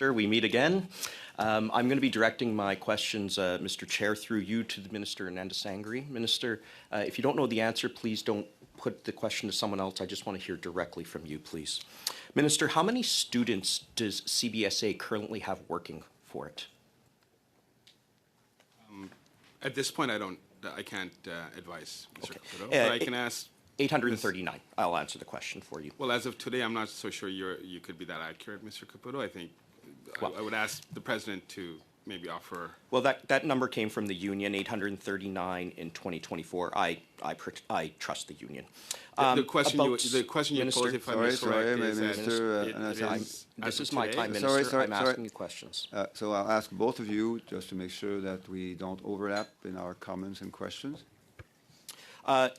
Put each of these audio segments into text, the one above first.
Minister, we meet again. I'm going to be directing my questions, Mr. Chair, through you to the Minister Nandasangri. Minister, if you don't know the answer, please don't put the question to someone else. I just want to hear directly from you, please. Minister, how many students does CBSA currently have working for it? At this point, I can't advise, Mr. Caputo, but I can ask. 839. I'll answer the question for you. Well, as of today, I'm not so sure you could be that accurate, Mr. Caputo. I think I would ask the President to maybe offer. Well, that number came from the union, 839 in 2024. I trust the union. The question you Minister, posed, if I'm correct, is this is my time, Sorry, Minister. I'm asking you questions. So I'll ask both of you just to make sure that we don't overlap in our comments and questions.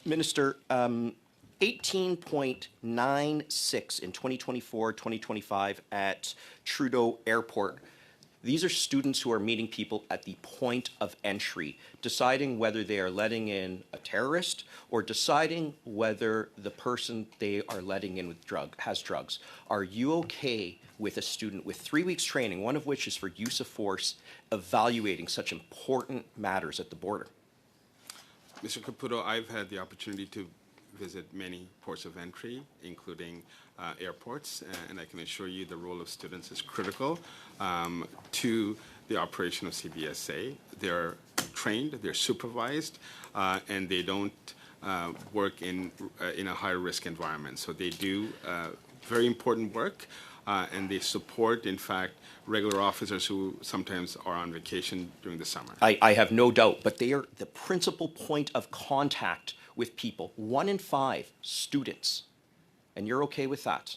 Minister, 18.96 in 2024-2025 at Trudeau Airport. These are students who are meeting people at the point of entry, deciding whether they are letting in a terrorist or deciding whether the person they are letting in with has drugs. Are you okay with a student with 3 weeks training, one of which is for use of force, evaluating such important matters at the border? Mr. Caputo, I've had the opportunity to visit many ports of entry, including airports, and I can assure you the role of students is critical to the operation of CBSA. They're trained, they're supervised, and they don't work in a high-risk environment. So they do very important work, and they support, in fact, regular officers who sometimes are on vacation during the summer. I have no doubt, but they are the principal point of contact with people. 1 in 5 students, and you're okay with that?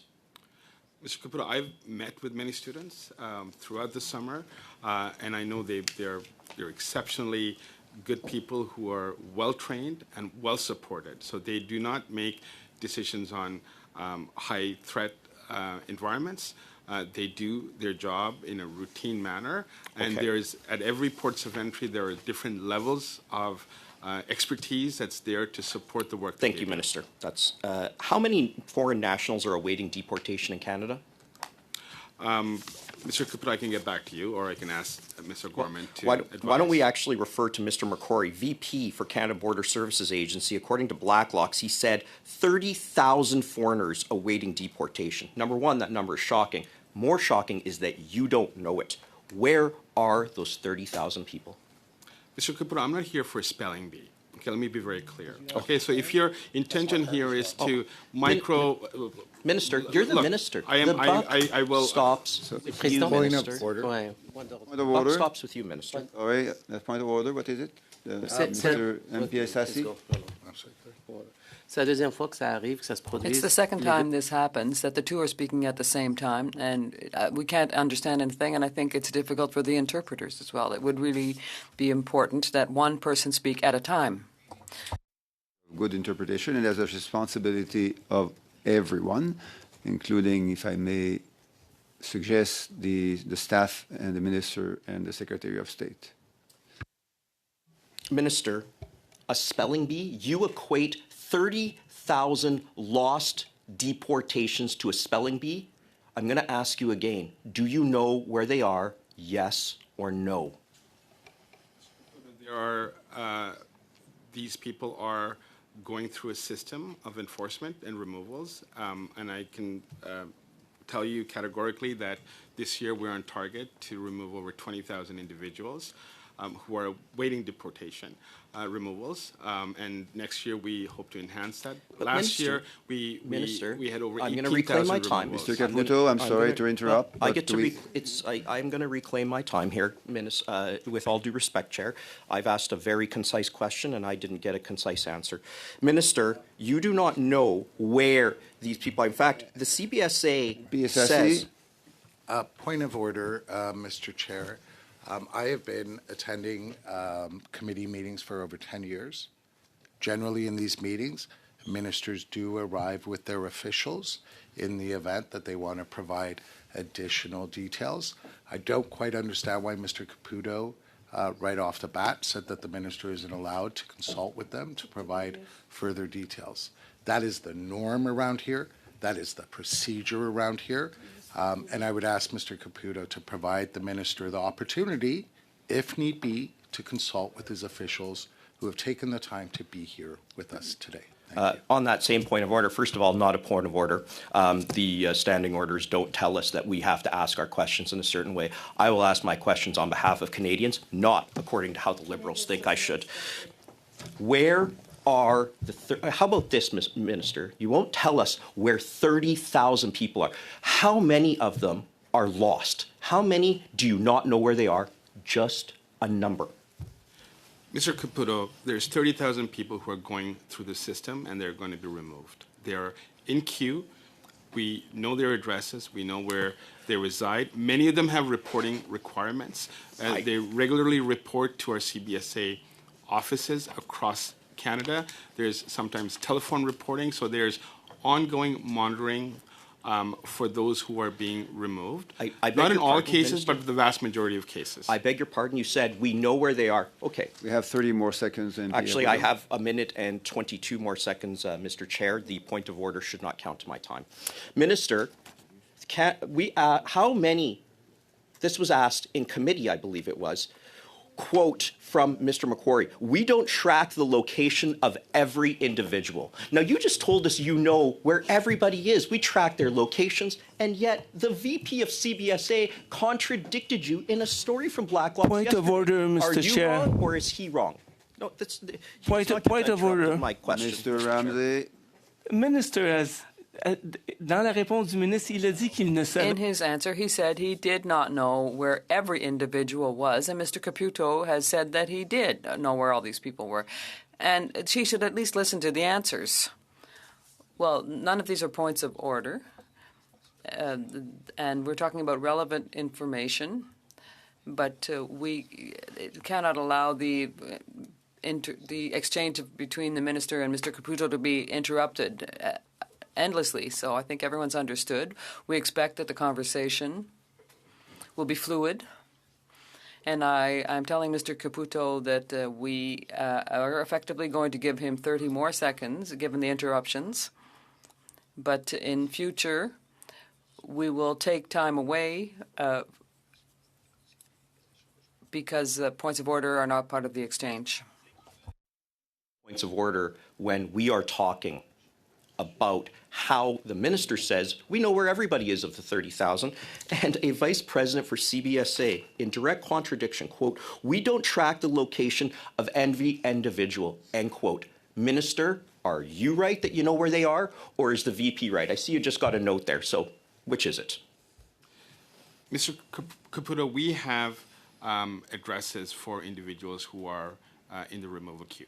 Mr. Caputo, I've met with many students throughout the summer, and I know they're exceptionally good people who are well-trained and well-supported. So they do not make decisions on high-threat environments. They do their job in a routine manner, and there's at every ports of entry there are different levels of expertise that's there to support the work. Thank you, Minister. That's how many foreign nationals are awaiting deportation in Canada? Mr. Caputo, I can get back to you, or I can ask Mr. Gorman to advise. Why don't we actually refer to Mr. McCrory, VP for Canada Border Services Agency. According to Blacklocks, he said 30,000 foreigners awaiting deportation. Number one, that number is shocking. More shocking is that you don't know it. Where are those 30,000 people? Mr. Caputo, I'm not here for a spelling bee. Okay, let me be very clear. Okay, so if your intention here is to Minister, you're the minister. I will stops with you, Minister. Point of Buck order. stops with you, Minister. All right, that's point of order. What is it? Mr. MP Assassi? C'est la deuxième fois que ça arrive, que ça se produit. It's the second time this happens, that the two are speaking at the same time, and we can't understand anything, and I think it's difficult for the interpreters as well. It would really be important that one person speak at a time. Good interpretation, and there's a responsibility of everyone, including, if I may suggest, the staff and the Minister and the Secretary of State. Minister, a spelling bee? You equate 30,000 lost deportations to a spelling bee? I'm going to ask you again. Do you know where they are? Yes or no? There are, these people are going through a system of enforcement and removals, and I can tell you categorically that this year we're on target to remove over 20,000 individuals who are awaiting deportation removals, and next year we hope to enhance that. But Last Minister, year we had over 18,000 I'm going to reclaim my time. Mr. Caputo, I'm sorry to interrupt. I get to I'm going to reclaim my time here, Minister. With all due respect, Chair. I've asked a very concise question and I didn't get a concise answer. Minister, you do not know where these people are. In fact, the CBSA says... Point of order, Mr. Chair. I have been attending committee meetings for over 10 years. Generally in these meetings, ministers do arrive with their officials in the event that they want to provide additional details. I don't quite understand why Mr. Caputo right off the bat said that the minister isn't allowed to consult with them to provide further details. That is the norm around here. That is the procedure around here. And I would ask Mr. Caputo to provide the minister the opportunity, if need be, to consult with his officials who have taken the time to be here with us today. Thank you. On that same point of order, first of all, not a point of order. The standing orders don't tell us that we have to ask our questions in a certain way. I will ask my questions on behalf of Canadians, not according to how the Liberals think I should. Where are the how about this, Minister? You won't tell us where 30,000 people are. How many of them are lost? How many do you not know where they are? Just a number. Mr. Caputo, there's 30,000 people who are going through the system and they're going to be removed. They're in queue. We know their addresses. We know where they reside. Many of them have reporting requirements. They regularly report to our CBSA offices across Canada. There's sometimes telephone reporting, so there's ongoing monitoring for those who are being removed. I beg Not in your all pardon, cases, Minister? but the vast majority of cases. I beg your pardon, you said we know where they are. Okay. We have 30 more seconds. And Actually, I have a minute and 22 more seconds, Mr. Chair. The point of order should not count to my time. Minister, how many, this was asked in committee, I believe it was, quote from Mr. Macquarie, we don't track the location of every individual. Now, you just told us you know where everybody is. We track their locations, and yet the VP of CBSA contradicted you in a story from Black Law. Point of order, Mr. Are you Chair. wrong, or is he wrong? No, that's Point of order. My question. Mr. Ramsey. Minister has, dans la réponse du ministre, il a dit qu'il ne savait. In his answer, he said he did not know where every individual was, and Mr. Caputo has said that he did know where all these people were. And she should at least listen to the answers. Well, none of these are points of order, and we're talking about relevant information, but we cannot allow the exchange between the minister and Mr. Caputo to be interrupted endlessly. So I think everyone's understood. We expect that the conversation will be fluid. And I'm telling Mr. Caputo that we are effectively going to give him 30 more seconds, given the interruptions. But in future, we will take time away because points of order are not part of the exchange. Points of order when we are talking about how the minister says we know where everybody is of the 30,000, and a vice president for CBSA in direct contradiction, quote, we don't track the location of every individual, end quote. Minister, are you right that you know where they are, or is the VP right? I see you just got a note there, so which is it? Mr. Caputo, we have addresses for individuals who are in the removal queue.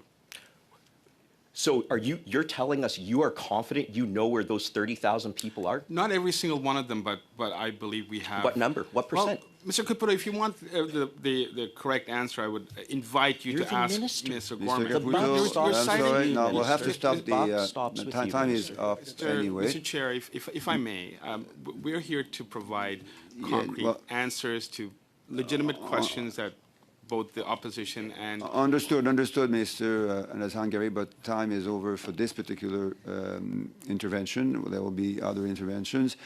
So you're telling us you are confident you know where those 30,000 people are? Not every single one of them, but I believe we have. What number? What percent? Well, Mr. Caputo, if you want the correct answer, I would invite you You're to the ask minister. Mr. Mr. Gorman. Caputo, You're I'm citing sorry. me, No, we'll have to Minister. stop The buck stops the with you, time is Minister. up anyway. Mr. Chair, if I may, we're here to provide concrete well- answers to legitimate questions that both the opposition and Understood, Mr. Alessandri, but time is over for this particular intervention. There will be other interventions.